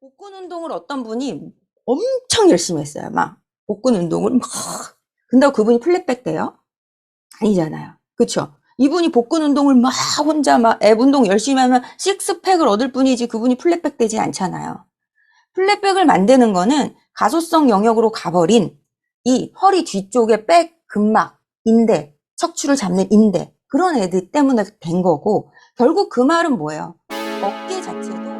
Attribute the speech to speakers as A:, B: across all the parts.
A: 복근 운동을 어떤 분이 엄청 열심히 했어요. 막 복근 운동을 막. 근데 그분이 플랫백 돼요? 아니잖아요. 그쵸? 이분이 복근 운동을 막 혼자 막 앱 운동 열심히 하면 식스팩을 얻을 뿐이지 그분이 플랫백 되지 않잖아요. 플랫백을 만드는 거는 가소성 영역으로 가버린 이 허리 뒤쪽에 백, 근막, 인대, 척추를 잡는 인대 그런 애들 때문에 된 거고 결국 그 말은 뭐예요? 어깨 자체도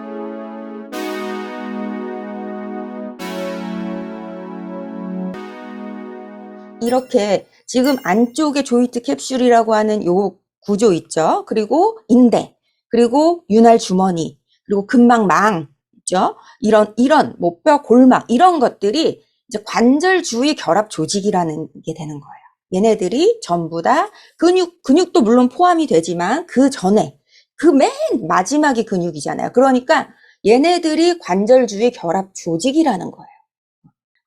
A: 이렇게 지금 안쪽에 조이트 캡슐이라고 하는 요 구조 있죠. 그리고 인대, 그리고 윤활 주머니, 그리고 근막망 있죠. 이런 뭐 뼈, 골막 이런 것들이 이제 관절 주위 결합 조직이라는 게 되는 거예요. 얘네들이 전부 다 근육도 물론 포함이 되지만 그 전에 그 맨 마지막이 근육이잖아요. 그러니까 얘네들이 관절 주위 결합 조직이라는 거예요.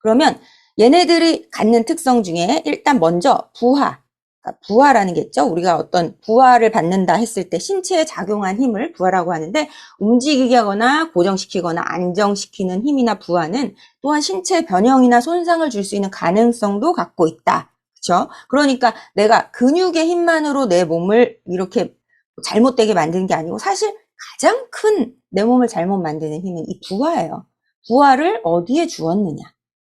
A: 그러면 얘네들이 갖는 특성 중에 일단 먼저 부하, 그러니까 부하라는 게 있죠. 우리가 어떤 부하를 받는다 했을 때 신체에 작용한 힘을 부하라고 하는데 움직이게 하거나 고정시키거나 안정시키는 힘이나 부하는 또한 신체 변형이나 손상을 줄 수 있는 가능성도 갖고 있다. 그렇죠? 그러니까 내가 근육의 힘만으로 내 몸을 이렇게 잘못되게 만드는 게 아니고 사실 가장 큰 내 몸을 잘못 만드는 힘은 이 부하예요. 부하를 어디에 주었느냐.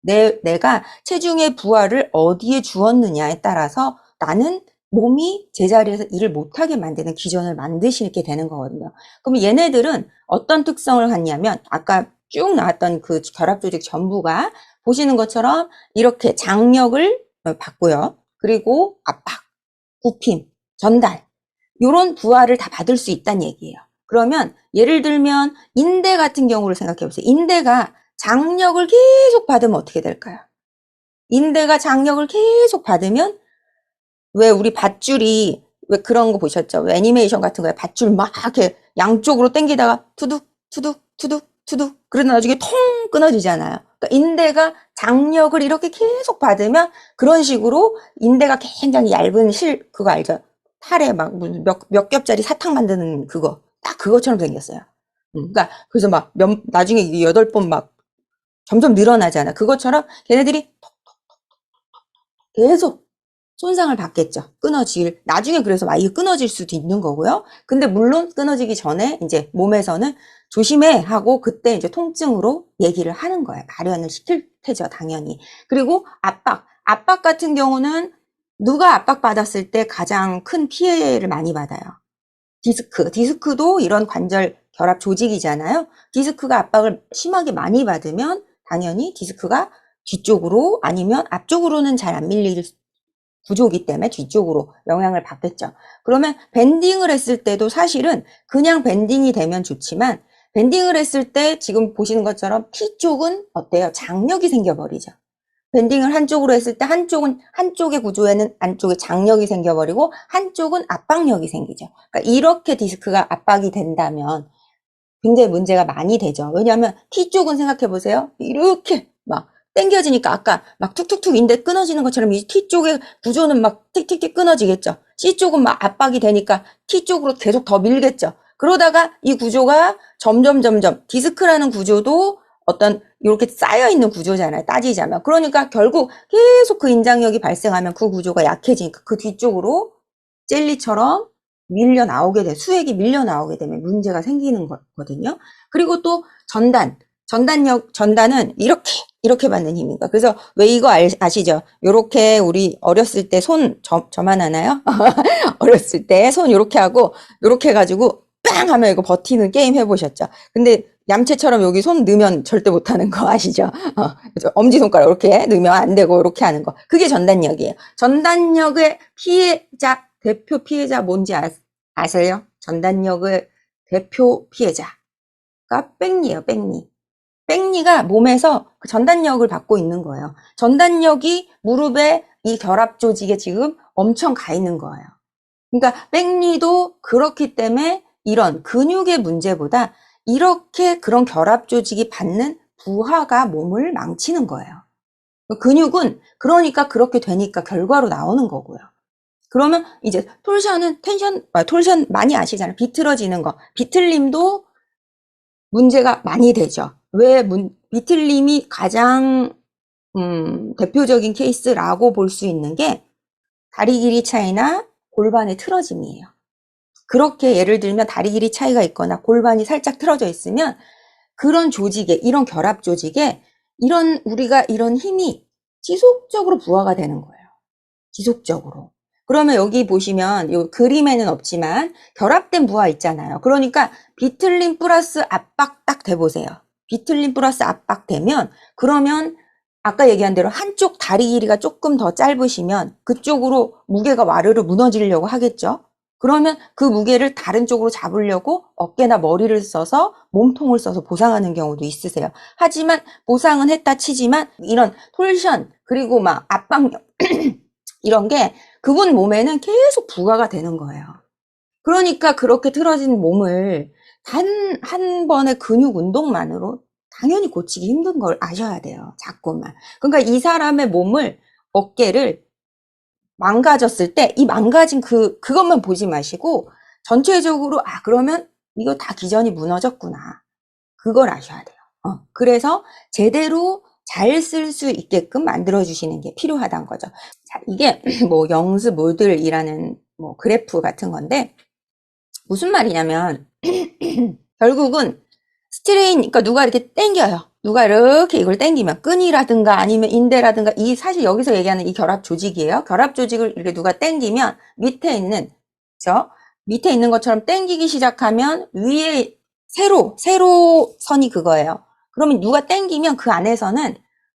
A: 내가 체중의 부하를 어디에 주었느냐에 따라서 나는 몸이 제자리에서 일을 못하게 만드는 기전을 만드시게 되는 거거든요. 그럼 얘네들은 어떤 특성을 갖냐면 아까 쭉 나왔던 그 결합조직 전부가 보시는 것처럼 이렇게 장력을 받고요. 그리고 압박, 굽힘, 전달 이런 부하를 다 받을 수 있다는 얘기예요. 그러면 예를 들면 인대 같은 경우를 생각해 보세요. 인대가 장력을 계속 받으면 어떻게 될까요? 인대가 장력을 계속 받으면 왜 우리 밧줄이 왜 그런 거 보셨죠? 왜 애니메이션 같은 거에 밧줄 막 이렇게 양쪽으로 당기다가 투둑 투둑 투둑 투둑 그러다 나중에 통 끊어지잖아요. 그러니까 인대가 장력을 이렇게 계속 받으면 그런 식으로 인대가 굉장히 얇은 그거 알죠? 팔에 막 몇 겹짜리 사탕 만드는 그거 딱 그것처럼 생겼어요. 그러니까 그래서 막 나중에 8번 막 점점 늘어나잖아. 그것처럼 걔네들이 계속 손상을 받겠죠. 나중에 그래서 막 이게 끊어질 수도 있는 거고요. 근데 물론 끊어지기 전에 이제 몸에서는 조심해 하고 그때 이제 통증으로 얘기를 하는 거예요. 발현을 시킬 테죠, 당연히. 그리고 압박 같은 경우는 누가 압박받았을 때 가장 큰 피해를 많이 받아요. 디스크도 이런 관절 결합 조직이잖아요. 디스크가 압박을 심하게 많이 받으면 당연히 디스크가 뒤쪽으로 아니면 앞쪽으로는 잘 안 밀릴 구조이기 때문에 뒤쪽으로 영향을 받겠죠. 그러면 밴딩을 했을 때도 사실은 그냥 밴딩이 되면 좋지만 밴딩을 했을 때 지금 보시는 것처럼 T쪽은 어때요? 장력이 생겨버리죠. 밴딩을 한쪽으로 했을 때 한쪽의 구조에는 안쪽에 장력이 생겨버리고 한쪽은 압박력이 생기죠. 그러니까 이렇게 디스크가 압박이 된다면 굉장히 문제가 많이 되죠. 왜냐하면 T쪽은 생각해보세요. 이렇게 막 당겨지니까 아까 막 툭툭툭 인대 끊어지는 것처럼 이 T쪽의 구조는 막 틱틱틱 끊어지겠죠. C쪽은 막 압박이 되니까 T쪽으로 계속 더 밀겠죠. 그러다가 이 구조가 점점 디스크라는 구조도 어떤 이렇게 쌓여있는 구조잖아요. 따지자면. 그러니까 결국 계속 그 인장력이 발생하면 그 구조가 약해지니까 그 뒤쪽으로 젤리처럼 수액이 밀려 나오게 되면 문제가 생기는 거거든요. 그리고 또 전단은 이렇게 받는 힘인가. 그래서 왜 이거 아시죠? 요렇게 우리 어렸을 때 저만 하나요? 어렸을 때 손 요렇게 하고, 요렇게 해가지고, 빵! 하면 이거 버티는 게임 해보셨죠? 근데 얌체처럼 여기 손 넣으면 절대 못하는 거 아시죠? 엄지손가락 이렇게 넣으면 안 되고, 이렇게 하는 거. 그게 전단력이에요. 전단력의 대표 피해자 뭔지 아세요? 전단력의 대표 피해자가 백리예요, 백리. 백리가 몸에서 그 전단력을 받고 있는 거예요. 전단력이 무릎에 이 결합 조직에 지금 엄청 가 있는 거예요. 그러니까 백리도 그렇기 때문에 이런 근육의 문제보다 이렇게 그런 결합 조직이 받는 부하가 몸을 망치는 거예요. 근육은 그러니까 그렇게 되니까 결과로 나오는 거고요. 그러면 이제 톨션 많이 아시잖아요. 비틀어지는 거. 비틀림도 문제가 많이 되죠. 왜 비틀림이 가장 대표적인 케이스라고 볼 수 있는 게 다리 길이 차이나 골반의 틀어짐이에요. 그렇게 예를 들면 다리 길이 차이가 있거나 골반이 살짝 틀어져 있으면 그런 조직에, 이런 결합 조직에 우리가 이런 힘이 지속적으로 부하가 되는 거예요. 지속적으로. 그러면 여기 보시면 이 그림에는 없지만 결합된 부하 있잖아요. 그러니까 비틀림 플러스 압박 딱 대보세요. 비틀림 플러스 압박 되면 그러면 아까 얘기한 대로 한쪽 다리 길이가 조금 더 짧으시면 그쪽으로 무게가 와르르 무너지려고 하겠죠. 그러면 그 무게를 다른 쪽으로 잡으려고 어깨나 머리를 써서 몸통을 써서 보상하는 경우도 있으세요. 하지만 보상은 했다 치지만 이런 톨션 그리고 막 압박력 이런 게 그분 몸에는 계속 부과가 되는 거예요. 그러니까 그렇게 틀어진 몸을 단 한 번의 근육 운동만으로 당연히 고치기 힘든 걸 아셔야 돼요. 자꾸만. 그러니까 이 사람의 몸을, 어깨를 망가졌을 때 이 망가진 그것만 보지 마시고 전체적으로 그러면 이거 다 기전이 무너졌구나. 그걸 아셔야 돼요. 그래서 제대로 잘 쓸 수 있게끔 만들어주시는 게 필요하다는 거죠. 자, 이게 뭐 영스 모델이라는 뭐 그래프 같은 건데 무슨 말이냐면 결국은 스트레인, 그러니까 누가 이렇게 당겨요. 누가 이렇게 이걸 당기면 끈이라든가 아니면 인대라든가 이 사실 여기서 얘기하는 이 결합 조직이에요. 결합 조직을 이렇게 누가 당기면 밑에 있는 밑에 있는 것처럼 당기기 시작하면 위에 세로선이 그거예요. 그러면 누가 당기면 그 안에서는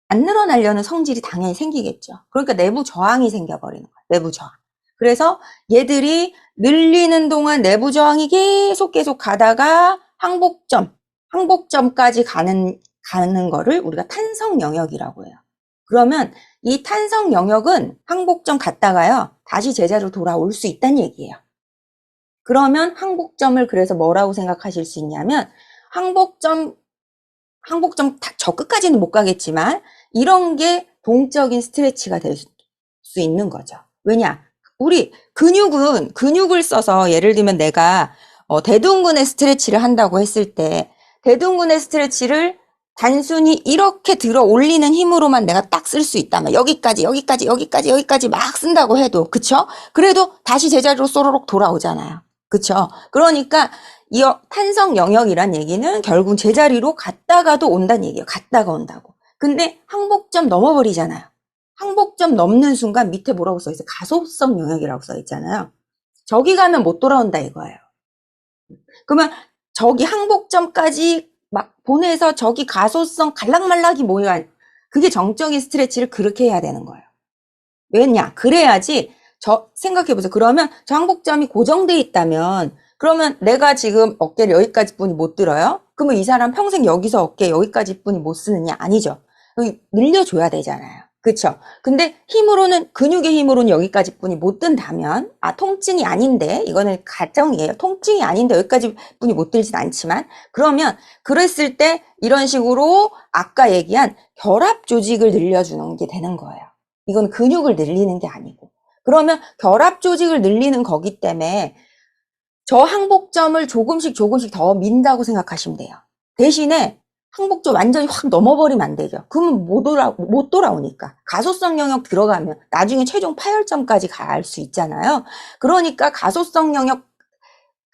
A: 안 늘어나려는 성질이 당연히 생기겠죠. 그러니까 내부 저항이 생겨버리는 거예요. 내부 저항. 그래서 얘들이 늘리는 동안 내부 저항이 계속 가다가 항복점까지 가는 거를 우리가 탄성 영역이라고 해요. 그러면 이 탄성 영역은 항복점 갔다가요, 다시 제자리로 돌아올 수 있다는 얘기예요. 그러면 항복점을 그래서 뭐라고 생각하실 수 있냐면 항복점 저 끝까지는 못 가겠지만 이런 게 동적인 스트레치가 될 수 있는 거죠. 왜냐? 우리 근육을 써서 예를 들면 내가 대둔근의 스트레치를 한다고 했을 때 대둔근의 스트레치를 단순히 이렇게 들어 올리는 힘으로만 내가 딱 쓸 수 있다면 여기까지 막 쓴다고 해도 그쵸? 그래도 다시 제자리로 쏘로록 돌아오잖아요. 그쵸? 그러니까 이 탄성 영역이란 얘기는 결국 제자리로 갔다가도 온다는 얘기예요. 갔다가 온다고. 근데 항복점 넘어버리잖아요. 항복점 넘는 순간 밑에 뭐라고 써있어요? 가소성 영역이라고 써있잖아요. 저기 가면 못 돌아온다 이거예요. 그러면 저기 항복점까지 막 보내서 저기 가소성 갈락말락이 모여 그게 정적인 스트레치를 그렇게 해야 되는 거예요. 왜냐? 그래야지 생각해보세요. 그러면 저 항복점이 고정돼 있다면 그러면 내가 지금 어깨를 여기까지 뿐이 못 들어요? 그러면 이 사람 평생 여기서 어깨 여기까지 뿐이 못 쓰느냐? 아니죠. 늘려줘야 되잖아요. 그쵸? 근데 근육의 힘으로는 여기까지 뿐이 못 든다면, 통증이 아닌데, 이거는 가정이에요. 통증이 아닌데 여기까지 뿐이 못 들진 않지만, 그랬을 때 이런 식으로 아까 얘기한 결합 조직을 늘려주는 게 되는 거예요. 이건 근육을 늘리는 게 아니고. 그러면 결합 조직을 늘리는 거기 때문에 저 항복점을 조금씩 더 민다고 생각하시면 돼요. 대신에 항복점 완전히 확 넘어버리면 안 되죠. 그러면 못 돌아오니까. 가소성 영역 들어가면 나중에 최종 파열점까지 갈 수 있잖아요. 그러니까 가소성 영역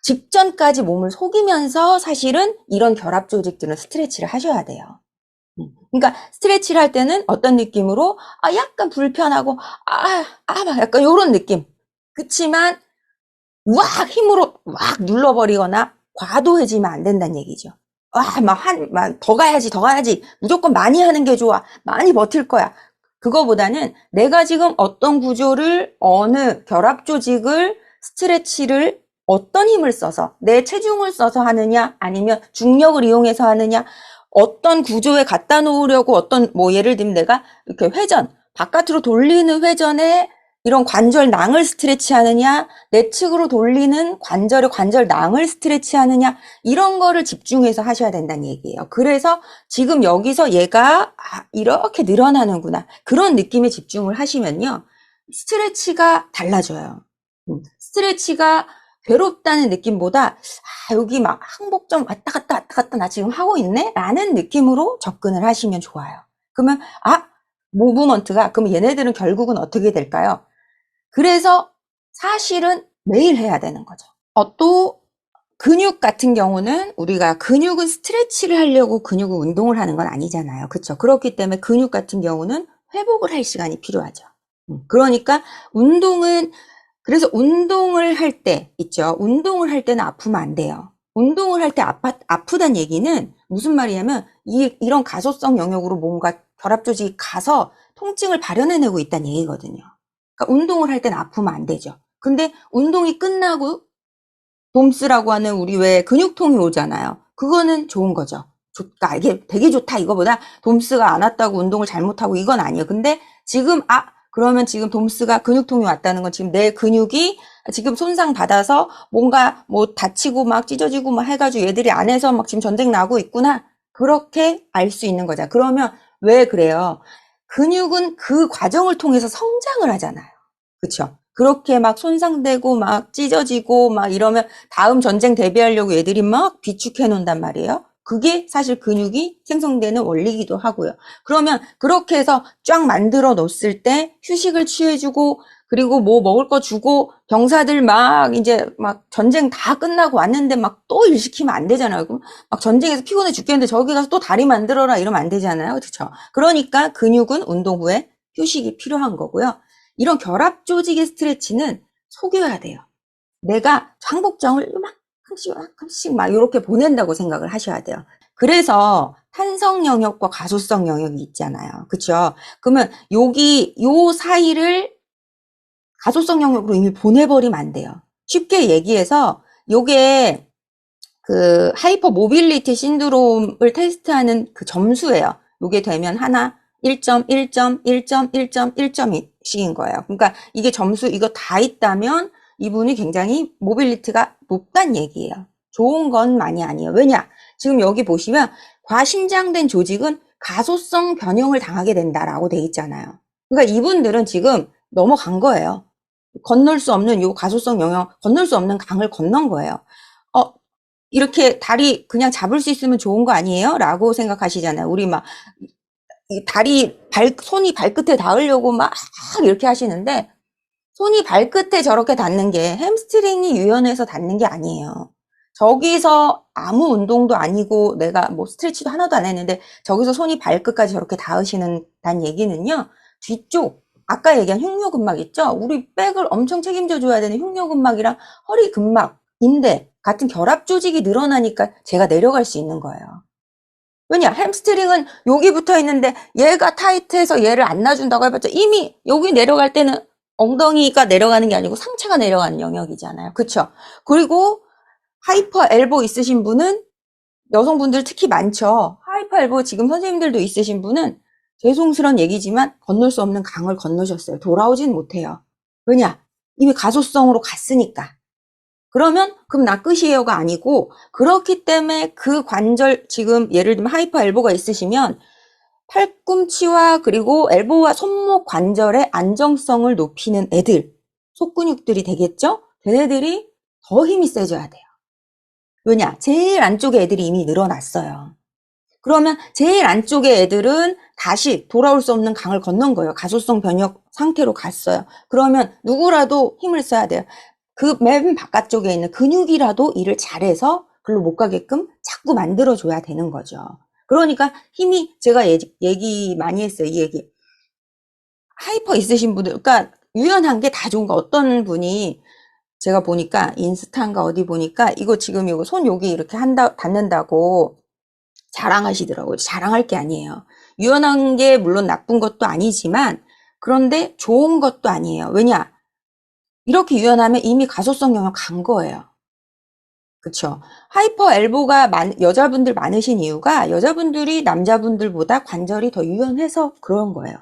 A: 직전까지 몸을 속이면서 사실은 이런 결합 조직들은 스트레치를 하셔야 돼요. 그러니까 스트레치를 할 때는 어떤 느낌으로 약간 불편하고 막 약간 요런 느낌. 그치만 힘으로 눌러버리거나 과도해지면 안 된다는 얘기죠. 더 가야지. 무조건 많이 하는 게 좋아. 많이 버틸 거야. 그거보다는 내가 지금 어떤 구조를, 어느 결합 조직을, 스트레치를 어떤 힘을 써서, 내 체중을 써서 하느냐, 아니면 중력을 이용해서 하느냐, 어떤 구조에 갖다 놓으려고 예를 들면 내가 이렇게 바깥으로 돌리는 회전에 이런 관절낭을 스트레치하느냐, 내측으로 돌리는 관절낭을 스트레치하느냐, 이런 거를 집중해서 하셔야 된다는 얘기예요. 그래서 지금 여기서 얘가 이렇게 늘어나는구나, 그런 느낌에 집중을 하시면요, 스트레치가 달라져요. 스트레치가 괴롭다는 느낌보다 여기 막 항복 좀 왔다 갔다 나 지금 하고 있네? 라는 느낌으로 접근을 하시면 좋아요. 그러면 무브먼트가 그럼 얘네들은 결국은 어떻게 될까요? 그래서 사실은 매일 해야 되는 거죠. 또 근육 같은 경우는 우리가 근육은 스트레치를 하려고 근육은 운동을 하는 건 아니잖아요. 그렇죠? 그렇기 때문에 근육 같은 경우는 회복을 할 시간이 필요하죠. 그러니까 그래서 운동을 할 때 있죠. 운동을 할 때는 아프면 안 돼요. 운동을 할 때 아프단 얘기는 무슨 말이냐면 이런 가소성 영역으로 뭔가 결합 조직이 가서 통증을 발현해내고 있다는 얘기거든요. 그러니까 운동을 할 때는 아프면 안 되죠. 근데 운동이 끝나고 돔스라고 하는 우리 왜 근육통이 오잖아요. 그거는 좋은 거죠. 그러니까 이게 되게 좋다 이거보다 돔스가 안 왔다고 운동을 잘못하고 이건 아니에요. 근데 지금 그러면 지금 돔스가 근육통이 왔다는 건 지금 내 근육이 지금 손상 받아서 뭔가 뭐 다치고 막 찢어지고 막 해가지고 얘들이 안에서 막 지금 전쟁 나고 있구나. 그렇게 알 수 있는 거죠. 그러면 왜 그래요? 근육은 그 과정을 통해서 성장을 하잖아요. 그쵸? 그렇게 막 손상되고 막 찢어지고 막 이러면 다음 전쟁 대비하려고 애들이 막 비축해 놓는단 말이에요. 그게 사실 근육이 생성되는 원리이기도 하고요. 그러면 그렇게 해서 쫙 만들어 놓았을 때 휴식을 취해주고 그리고 뭐 먹을 거 주고 병사들 막 이제 막 전쟁 다 끝나고 왔는데 막 또 일 시키면 안 되잖아요. 그럼 막 전쟁에서 피곤해 죽겠는데 저기 가서 또 다리 만들어라 이러면 안 되잖아요. 그렇죠? 그러니까 근육은 운동 후에 휴식이 필요한 거고요. 이런 결합 조직의 스트레치는 속여야 돼요. 내가 항복장을 이만큼씩 막 이렇게 보낸다고 생각을 하셔야 돼요. 그래서 탄성 영역과 가소성 영역이 있잖아요. 그쵸? 그러면 요 사이를 가소성 영역으로 이미 보내버리면 안 돼요. 쉽게 얘기해서 요게 그 하이퍼 모빌리티 신드롬을 테스트하는 그 점수예요. 요게 되면 하나 1점, 1점, 1점, 1점, 1점씩인 거예요. 그러니까 이게 점수 이거 다 있다면 이분이 굉장히 모빌리티가 높단 얘기예요. 좋은 건 많이 아니에요. 왜냐? 지금 여기 보시면 과신장된 조직은 가소성 변형을 당하게 된다라고 돼 있잖아요. 그러니까 이분들은 지금 넘어간 거예요. 건널 수 없는 요 가소성 영역, 건널 수 없는 강을 건넌 거예요. 이렇게 다리 그냥 잡을 수 있으면 좋은 거 아니에요? 라고 생각하시잖아요. 우리 막 손이 발끝에 닿으려고 막 이렇게 하시는데 손이 발끝에 저렇게 닿는 게 햄스트링이 유연해서 닿는 게 아니에요. 저기서 아무 운동도 아니고 내가 뭐 스트레치도 하나도 안 했는데 저기서 손이 발끝까지 저렇게 닿으시는 얘기는요. 뒤쪽 아까 얘기한 흉묘근막 있죠? 우리 백을 엄청 책임져 줘야 되는 흉묘근막이랑 허리근막, 인대 같은 결합 조직이 늘어나니까 제가 내려갈 수 있는 거예요. 왜냐? 햄스트링은 여기 붙어 있는데 얘가 타이트해서 얘를 안 놔준다고 해봤자 이미 여기 내려갈 때는 엉덩이가 내려가는 게 아니고 상체가 내려가는 영역이잖아요. 그쵸? 그리고 하이퍼 엘보 있으신 분은 여성분들 특히 많죠. 하이퍼 엘보 지금 선생님들도 있으신 분은 죄송스러운 얘기지만 건널 수 없는 강을 건너셨어요. 돌아오진 못해요. 왜냐? 이미 가소성으로 갔으니까. 그러면 그럼 나 끝이에요가 아니고 그렇기 때문에 그 관절 지금 예를 들면 하이퍼 엘보가 있으시면 팔꿈치와 그리고 엘보와 손목 관절의 안정성을 높이는 애들 속근육들이 되겠죠? 걔네들이 더 힘이 세져야 돼요. 왜냐? 제일 안쪽에 애들이 이미 늘어났어요. 그러면 제일 안쪽의 애들은 다시 돌아올 수 없는 강을 건넌 거예요. 가소성 변역 상태로 갔어요. 그러면 누구라도 힘을 써야 돼요. 그 맨 바깥쪽에 있는 근육이라도 일을 잘해서 글로 못 가게끔 자꾸 만들어줘야 되는 거죠. 그러니까 힘이 제가 얘기 많이 했어요. 이 얘기. 하이퍼 있으신 분들, 그러니까 유연한 게 다 좋은 거. 어떤 분이 제가 보니까 인스타인가 어디 보니까 이거 지금 이거 손 여기 이렇게 닿는다고 자랑하시더라고요. 자랑할 게 아니에요. 유연한 게 물론 나쁜 것도 아니지만 그런데 좋은 것도 아니에요. 왜냐? 이렇게 유연하면 이미 가소성 영역 간 거예요. 그쵸? 하이퍼 엘보가 여자분들 많으신 이유가 여자분들이 남자분들보다 관절이 더 유연해서 그런 거예요.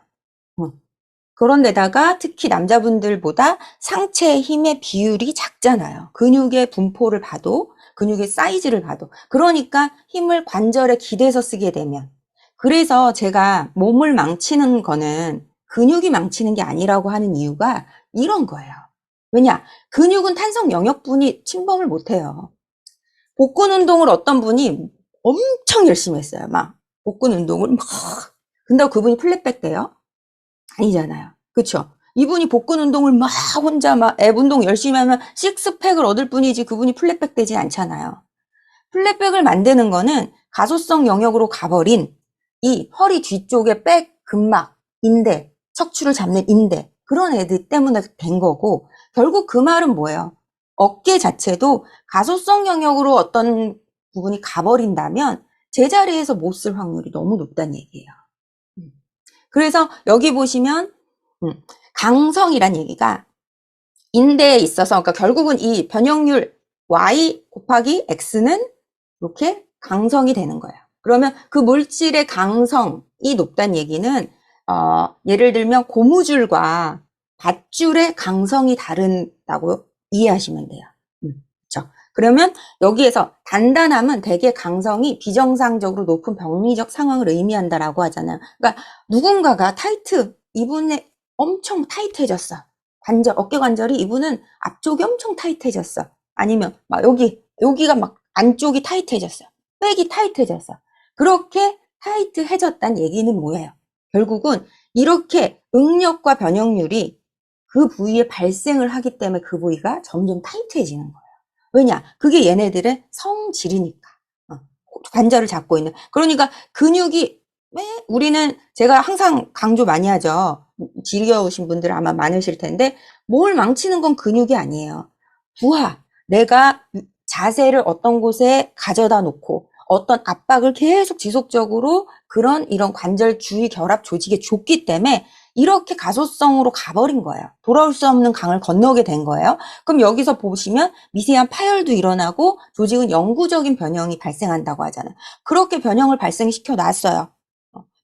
A: 그런데다가 특히 남자분들보다 상체의 힘의 비율이 작잖아요. 근육의 분포를 봐도 근육의 사이즈를 봐도 그러니까 힘을 관절에 기대서 쓰게 되면 그래서 제가 몸을 망치는 거는 근육이 망치는 게 아니라고 하는 이유가 이런 거예요. 왜냐? 근육은 탄성 영역분이 침범을 못해요. 복근 운동을 어떤 분이 엄청 열심히 했어요. 막 복근 운동을 막 근데 그분이 플랫백 돼요? 아니잖아요. 그쵸? 이분이 복근 운동을 막 혼자 막 앱 운동 열심히 하면 식스팩을 얻을 뿐이지 그분이 플랫백 되진 않잖아요. 플랫백을 만드는 거는 가소성 영역으로 가버린 이 허리 뒤쪽에 백, 근막, 인대, 척추를 잡는 인대 그런 애들 때문에 된 거고 결국 그 말은 뭐예요? 어깨 자체도 가소성 영역으로 어떤 부분이 가버린다면 제자리에서 못 쓸 확률이 너무 높다는 얘기예요. 그래서 여기 보시면 강성이란 얘기가 인대에 있어서 그러니까 결국은 이 변형률 y 곱하기 x는 이렇게 강성이 되는 거예요. 그러면 그 물질의 강성이 높다는 얘기는 예를 들면 고무줄과 밧줄의 강성이 다르다고 이해하시면 돼요. 그렇죠? 그러면 여기에서 단단함은 대개 강성이 비정상적으로 높은 병리적 상황을 의미한다라고 하잖아요. 그러니까 누군가가 이분의 엄청 타이트해졌어. 어깨 관절이 이분은 앞쪽이 엄청 타이트해졌어. 아니면 막 여기가 막 안쪽이 타이트해졌어. 백이 타이트해졌어. 그렇게 타이트해졌다는 얘기는 뭐예요? 결국은 이렇게 응력과 변형률이 그 부위에 발생을 하기 때문에 그 부위가 점점 타이트해지는 거예요. 왜냐? 그게 얘네들의 성질이니까. 관절을 잡고 있는. 그러니까 근육이 왜 우리는 제가 항상 강조 많이 하죠. 지겨우신 분들 아마 많으실 텐데 뭘 망치는 건 근육이 아니에요. 부하. 내가 자세를 어떤 곳에 가져다 놓고 어떤 압박을 계속 지속적으로 이런 관절 주위 결합 조직에 줬기 때문에 이렇게 가소성으로 가버린 거예요. 돌아올 수 없는 강을 건너게 된 거예요. 그럼 여기서 보시면 미세한 파열도 일어나고 조직은 영구적인 변형이 발생한다고 하잖아요. 그렇게 변형을 발생시켜 놨어요.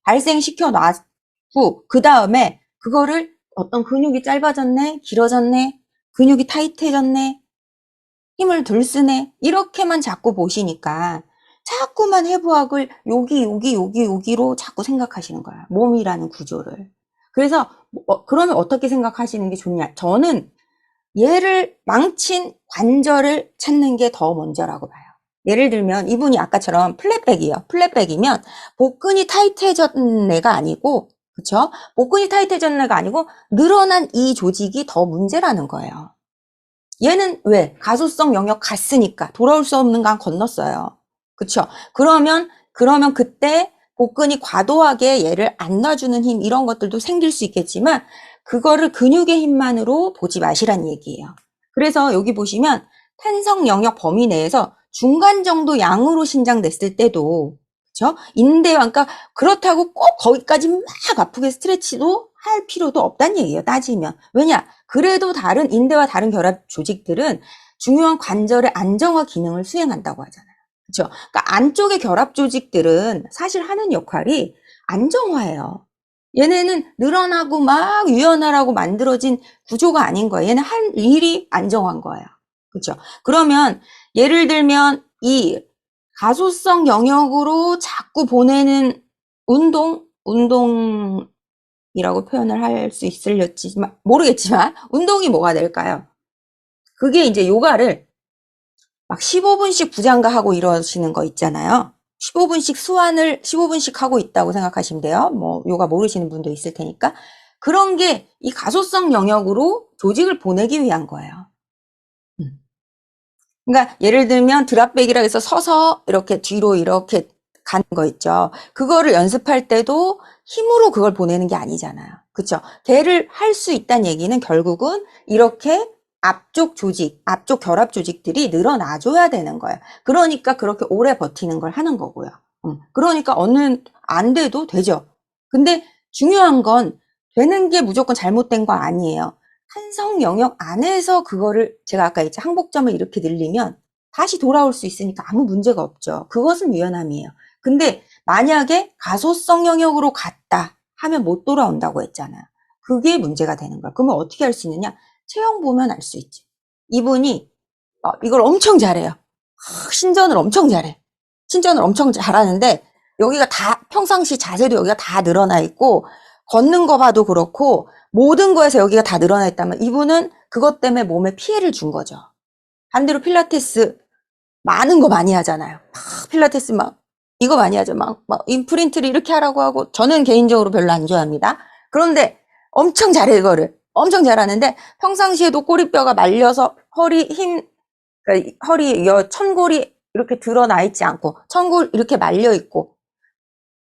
A: 발생시켜 놨고 그 다음에 그거를 어떤 근육이 짧아졌네, 길어졌네, 근육이 타이트해졌네, 힘을 덜 쓰네 이렇게만 자꾸 보시니까 자꾸만 해부학을 여기로 자꾸 생각하시는 거야. 몸이라는 구조를. 그래서 그러면 어떻게 생각하시는 게 좋냐? 저는 얘를 망친 관절을 찾는 게 더 먼저라고 봐요. 예를 들면 이분이 아까처럼 플랫백이에요. 플랫백이면 복근이 타이트해졌는 애가 아니고 그쵸? 복근이 타이트해졌는 애가 아니고 늘어난 이 조직이 더 문제라는 거예요. 얘는 왜? 가소성 영역 갔으니까 돌아올 수 없는 강 건넜어요. 그쵸? 그러면 그때 복근이 과도하게 얘를 안 놔주는 힘 이런 것들도 생길 수 있겠지만 그거를 근육의 힘만으로 보지 마시란 얘기예요. 그래서 여기 보시면 탄성 영역 범위 내에서 중간 정도 양으로 신장됐을 때도 그쵸? 인대와 그러니까 그렇다고 꼭 거기까지 막 아프게 스트레치도 할 필요도 없다는 얘기예요. 따지면. 왜냐? 그래도 다른 인대와 다른 결합 조직들은 중요한 관절의 안정화 기능을 수행한다고 하잖아요. 그렇죠? 그러니까 안쪽의 결합 조직들은 사실 하는 역할이 안정화예요. 얘네는 늘어나고 막 유연하라고 만들어진 구조가 아닌 거예요. 얘는 할 일이 안정화인 거예요. 그렇죠? 그러면 예를 들면 이 가소성 영역으로 자꾸 보내는 운동이라고 표현을 할 수 있을지 모르겠지만 운동이 뭐가 될까요? 그게 이제 요가를 막 15분씩 부장가 하고 이러시는 거 있잖아요. 15분씩 수완을 15분씩 하고 있다고 생각하시면 돼요. 뭐 요가 모르시는 분도 있을 테니까. 그런 게 이 가소성 영역으로 조직을 보내기 위한 거예요. 그러니까 예를 들면 드랍백이라 해서 서서 이렇게 뒤로 이렇게 가는 거 있죠. 그거를 연습할 때도 힘으로 그걸 보내는 게 아니잖아요. 그쵸? 걔를 할 수 있다는 얘기는 결국은 이렇게 앞쪽 결합 조직들이 늘어나줘야 되는 거예요. 그러니까 그렇게 오래 버티는 걸 하는 거고요. 그러니까 안 돼도 되죠. 근데 중요한 건 되는 게 무조건 잘못된 거 아니에요. 탄성 영역 안에서 그거를 제가 아까 했죠. 항복점을 이렇게 늘리면 다시 돌아올 수 있으니까 아무 문제가 없죠. 그것은 유연함이에요. 근데 만약에 가소성 영역으로 갔다 하면 못 돌아온다고 했잖아요. 그게 문제가 되는 거야. 그러면 어떻게 할 수 있느냐? 체형 보면 알 수 있지. 이분이 이걸 엄청 잘해요. 신전을 엄청 잘해. 신전을 엄청 잘하는데 여기가 다 평상시 자세도 여기가 다 늘어나 있고 걷는 거 봐도 그렇고 모든 거에서 여기가 다 늘어나 있다면 이분은 그것 때문에 몸에 피해를 준 거죠. 반대로 필라테스 많은 거 많이 하잖아요. 막 필라테스 막 이거 많이 하죠. 막 인프린트를 이렇게 하라고 하고 저는 개인적으로 별로 안 좋아합니다. 그런데 엄청 잘해 이거를. 엄청 잘하는데 평상시에도 꼬리뼈가 말려서 그러니까 허리 천골이 이렇게 드러나 있지 않고 천골 이렇게 말려 있고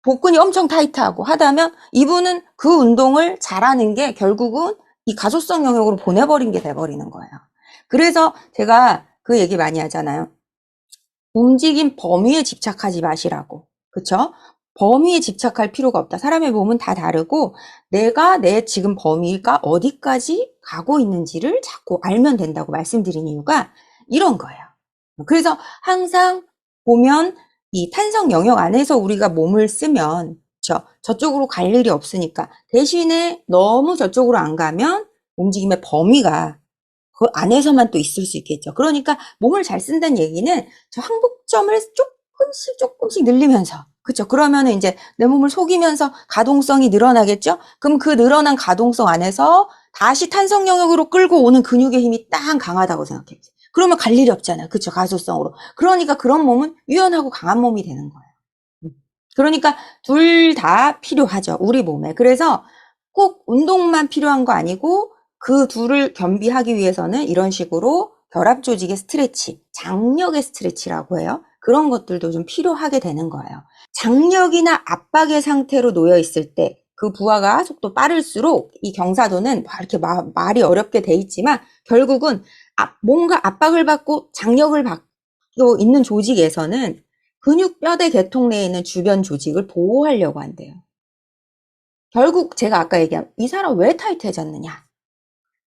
A: 복근이 엄청 타이트하고 하다면 이분은 그 운동을 잘하는 게 결국은 이 가소성 영역으로 보내버린 게 돼버리는 거예요. 그래서 제가 그 얘기 많이 하잖아요. 움직임 범위에 집착하지 마시라고. 그쵸? 범위에 집착할 필요가 없다. 사람의 몸은 다 다르고 내가 내 지금 범위가 어디까지 가고 있는지를 자꾸 알면 된다고 말씀드린 이유가 이런 거예요. 그래서 항상 보면 이 탄성 영역 안에서 우리가 몸을 쓰면 저쪽으로 갈 일이 없으니까 대신에 너무 저쪽으로 안 가면 움직임의 범위가 그 안에서만 또 있을 수 있겠죠. 그러니까 몸을 잘 쓴다는 얘기는 저 항복점을 조금씩 늘리면서 그렇죠. 그러면은 이제 내 몸을 속이면서 가동성이 늘어나겠죠. 그럼 그 늘어난 가동성 안에서 다시 탄성 영역으로 끌고 오는 근육의 힘이 딱 강하다고 생각해요. 그러면 갈 일이 없잖아요. 그렇죠. 가소성으로. 그러니까 그런 몸은 유연하고 강한 몸이 되는 거예요. 그러니까 둘 다 필요하죠. 우리 몸에. 그래서 꼭 운동만 필요한 거 아니고 그 둘을 겸비하기 위해서는 이런 식으로 결합 조직의 스트레치, 장력의 스트레치라고 해요. 그런 것들도 좀 필요하게 되는 거예요. 장력이나 압박의 상태로 놓여 있을 때 그 부하가 속도 빠를수록 이 경사도는 이렇게 말이 어렵게 돼 있지만 결국은 뭔가 압박을 받고 장력을 받고 있는 조직에서는 근육 뼈대 계통 내에 있는 주변 조직을 보호하려고 한대요. 결국 제가 아까 얘기한 이 사람 왜 타이트해졌느냐?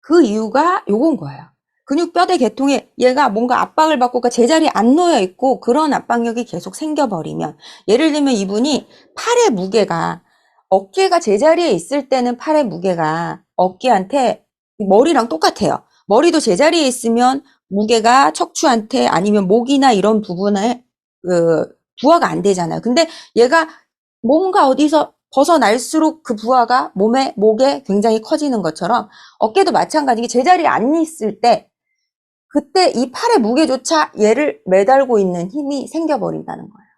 A: 그 이유가 요건 거예요. 근육 뼈대 계통에 얘가 뭔가 압박을 받고 그러니까 제자리에 안 놓여 있고 그런 압박력이 계속 생겨버리면 예를 들면 이분이 팔의 무게가 어깨가 제자리에 있을 때는 팔의 무게가 어깨한테 머리랑 똑같아요. 머리도 제자리에 있으면 무게가 척추한테 아니면 목이나 이런 부분에 부하가 안 되잖아요. 근데 얘가 뭔가 어디서 벗어날수록 그 부하가 목에 굉장히 커지는 것처럼 어깨도 마찬가지게 제자리에 안 있을 때 그때 이 팔의 무게조차 얘를 매달고 있는 힘이 생겨버린다는 거예요.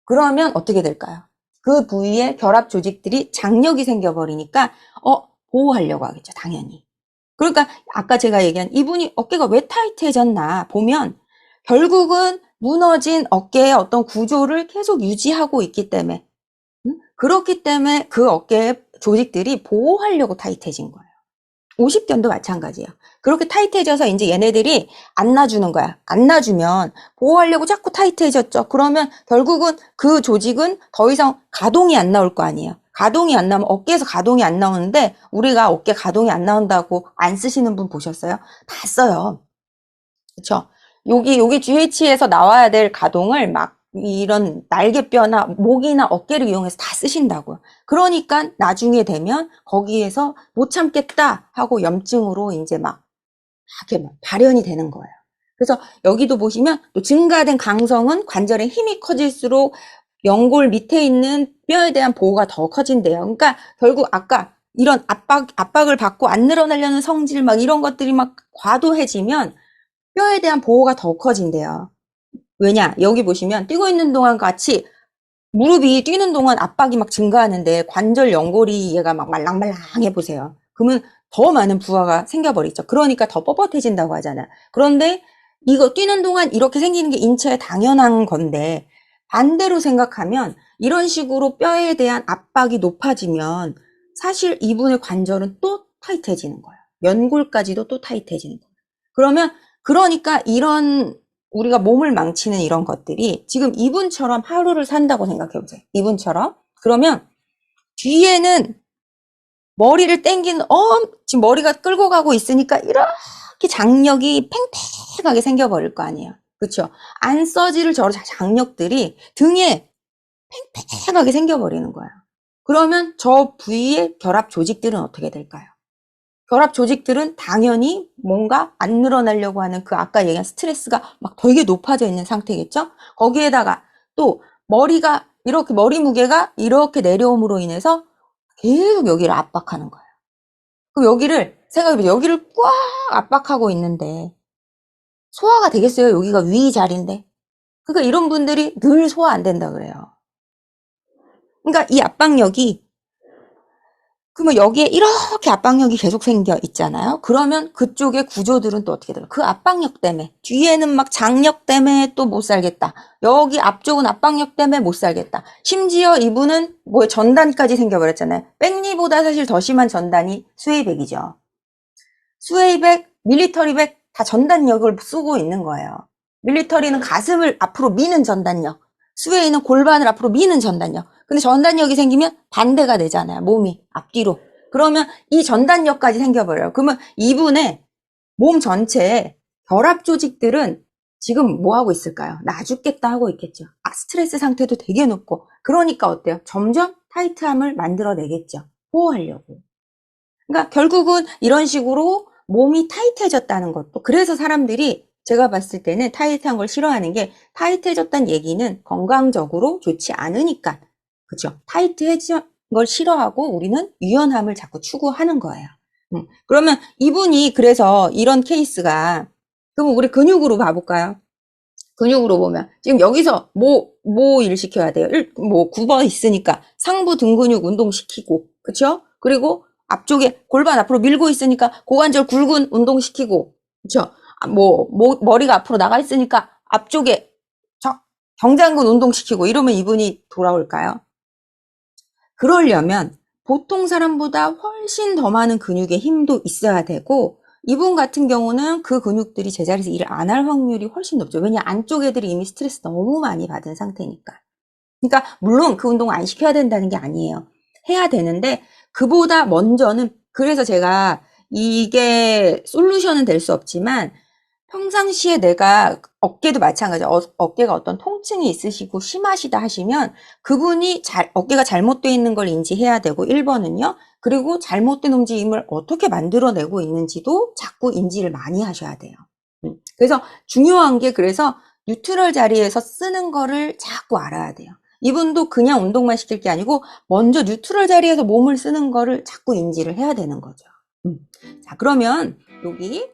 A: 그러면 어떻게 될까요? 그 부위에 결합 조직들이 장력이 생겨버리니까 보호하려고 하겠죠. 당연히. 그러니까 아까 제가 얘기한 이분이 어깨가 왜 타이트해졌나 보면 결국은 무너진 어깨의 어떤 구조를 계속 유지하고 있기 때문에 그렇기 때문에 그 어깨의 조직들이 보호하려고 타이트해진 거예요. 50견도 마찬가지예요. 그렇게 타이트해져서 이제 얘네들이 안 놔주는 거야. 안 놔주면 보호하려고 자꾸 타이트해졌죠. 그러면 결국은 그 조직은 더 이상 가동이 안 나올 거 아니에요. 가동이 안 나오면 어깨에서 가동이 안 나오는데 우리가 어깨 가동이 안 나온다고 안 쓰시는 분 보셨어요? 다 써요. 그쵸? 여기 GH에서 나와야 될 가동을 막 이런 날개뼈나 목이나 어깨를 이용해서 다 쓰신다고요. 그러니까 나중에 되면 거기에서 못 참겠다 하고 염증으로 이제 이렇게 발현이 되는 거예요. 그래서 여기도 보시면 또 증가된 강성은 관절의 힘이 커질수록 연골 밑에 있는 뼈에 대한 보호가 더 커진대요. 그러니까 결국 아까 이런 압박을 받고 안 늘어나려는 성질 이런 것들이 과도해지면 뼈에 대한 보호가 더 커진대요. 왜냐? 여기 보시면 뛰고 있는 동안 같이 무릎이 뛰는 동안 압박이 증가하는데 관절 연골이 얘가 말랑말랑해 보세요. 그러면 더 많은 부하가 생겨버리죠. 그러니까 더 뻣뻣해진다고 하잖아요. 그런데 이거 뛰는 동안 이렇게 생기는 게 인체에 당연한 건데 반대로 생각하면 이런 식으로 뼈에 대한 압박이 높아지면 사실 이분의 관절은 또 타이트해지는 거예요. 연골까지도 또 타이트해지는 거예요. 그러니까 이런 우리가 몸을 망치는 이런 것들이 지금 이분처럼 하루를 산다고 생각해보세요. 이분처럼. 그러면 뒤에는 머리를 당기는 지금 머리가 끌고 가고 있으니까 이렇게 장력이 팽팽하게 생겨버릴 거 아니에요. 그렇죠? 안 써질 저 장력들이 등에 팽팽하게 생겨버리는 거예요. 그러면 저 부위의 결합 조직들은 어떻게 될까요? 결합 조직들은 당연히 뭔가 안 늘어나려고 하는 그 아까 얘기한 스트레스가 되게 높아져 있는 상태겠죠? 거기에다가 또 머리 무게가 이렇게 내려옴으로 인해서 계속 여기를 압박하는 거예요. 그럼 여기를 생각해보세요. 여기를 꽉 압박하고 있는데 소화가 되겠어요? 여기가 위 자리인데. 그러니까 이런 분들이 늘 소화 안 된다 그래요. 그러니까 이 압박력이, 그러면 여기에 이렇게 압박력이 계속 생겨 있잖아요. 그러면 그쪽의 구조들은 또 어떻게 돼요? 그 압박력 때문에 뒤에는 막 장력 때문에 또 못 살겠다. 여기 앞쪽은 압박력 때문에 못 살겠다. 심지어 이분은 뭐 전단까지 생겨버렸잖아요. 백리보다 사실 더 심한 전단이 스웨이백이죠. 스웨이백, 밀리터리백 다 전단력을 쓰고 있는 거예요. 밀리터리는 가슴을 앞으로 미는 전단력, 스웨이는 골반을 앞으로 미는 전단력. 근데 전단력이 생기면 반대가 되잖아요. 몸이 앞뒤로. 그러면 이 전단력까지 생겨버려요. 그러면 이분의 몸 전체에 결합 조직들은 지금 뭐 하고 있을까요? 나 죽겠다 하고 있겠죠. 스트레스 상태도 되게 높고. 그러니까 어때요? 점점 타이트함을 만들어내겠죠. 보호하려고. 그러니까 결국은 이런 식으로 몸이 타이트해졌다는 것도, 그래서 사람들이 제가 봤을 때는 타이트한 걸 싫어하는 게, 타이트해졌다는 얘기는 건강적으로 좋지 않으니까. 그죠? 타이트해진 걸 싫어하고 우리는 유연함을 자꾸 추구하는 거예요. 그러면 이분이 그래서 이런 케이스가, 그럼 우리 근육으로 봐볼까요? 근육으로 보면 지금 여기서 뭐 일 시켜야 돼요? 뭐 9번 있으니까 상부 등 근육 운동시키고, 그쵸? 그리고 앞쪽에 골반 앞으로 밀고 있으니까 고관절 굴근 운동시키고, 그쵸? 머리가 앞으로 나가 있으니까 앞쪽에 경장근 운동시키고, 이러면 이분이 돌아올까요? 그러려면 보통 사람보다 훨씬 더 많은 근육의 힘도 있어야 되고, 이분 같은 경우는 그 근육들이 제자리에서 일을 안 할 확률이 훨씬 높죠. 왜냐, 안쪽 애들이 이미 스트레스 너무 많이 받은 상태니까. 그러니까 물론 그 운동 안 시켜야 된다는 게 아니에요. 해야 되는데, 그보다 먼저는, 그래서 제가 이게 솔루션은 될 수 없지만 평상시에 내가, 어깨도 마찬가지예요. 어깨가 어떤 통증이 있으시고 심하시다 하시면 그분이 어깨가 잘못되어 있는 걸 인지해야 되고, 1번은요. 그리고 잘못된 움직임을 어떻게 만들어내고 있는지도 자꾸 인지를 많이 하셔야 돼요. 그래서 중요한 게, 그래서 뉴트럴 자리에서 쓰는 거를 자꾸 알아야 돼요. 이분도 그냥 운동만 시킬 게 아니고 먼저 뉴트럴 자리에서 몸을 쓰는 거를 자꾸 인지를 해야 되는 거죠. 자, 그러면 여기